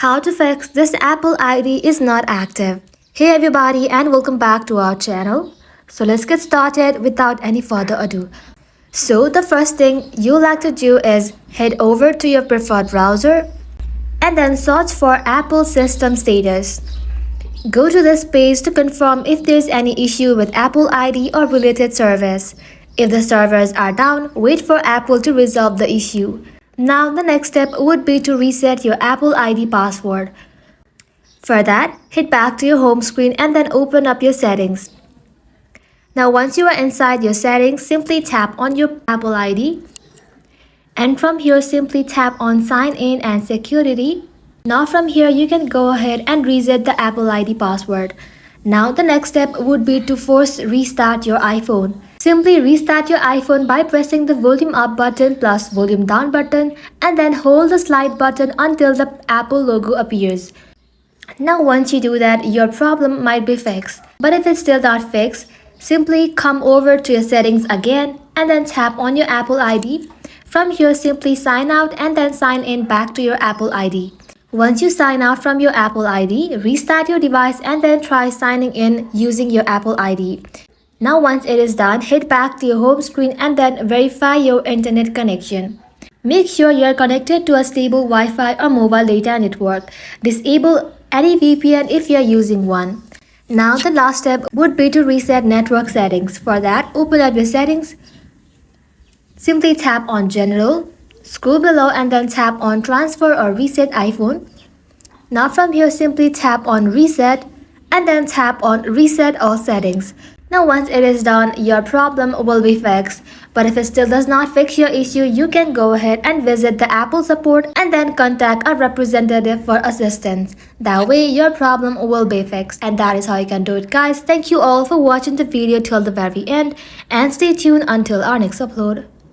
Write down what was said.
How to fix this Apple ID is not active. Hey everybody and welcome back to our channel. So let's get started without any further ado. So the first thing you like to do is head over to your preferred browser and then search for Apple system status. Go to this page to confirm if there's any issue with Apple ID or related service. If the servers are down, wait for Apple to resolve the issue. Now the next step would be to reset your Apple ID password. For that, head back to your home screen and then open up your settings. Now once you are inside your settings, simply tap on your Apple ID. And from here, simply tap on Sign In and Security. Now from here, you can go ahead and reset the Apple ID password. Now the next step would be to force restart your iPhone. Simply restart your iPhone by pressing the volume up button plus volume down button and then hold the slide button until the Apple logo appears. Now once you do that, your problem might be fixed. But if it's still not fixed, simply come over to your settings again and then tap on your Apple ID. From here, simply sign out and then sign in back to your Apple ID. Once you sign out from your Apple ID, restart your device and then try signing in using your Apple ID. Now once it is done, head back to your home screen and then verify your internet connection. Make sure you are connected to a stable Wi-Fi or mobile data network. Disable any VPN if you are using one. Now the last step would be to reset network settings. For that, open up your settings. Simply tap on General, scroll below and then tap on Transfer or Reset iPhone. Now from here, simply tap on Reset and then tap on Reset All Settings. Now once it is done, your problem will be fixed. But if it still does not fix your issue, you can go ahead and visit the Apple support and then contact a representative for assistance. That way your problem will be fixed. And that is how you can do it, guys. Thank you all for watching the video till the very end and stay tuned until our next upload.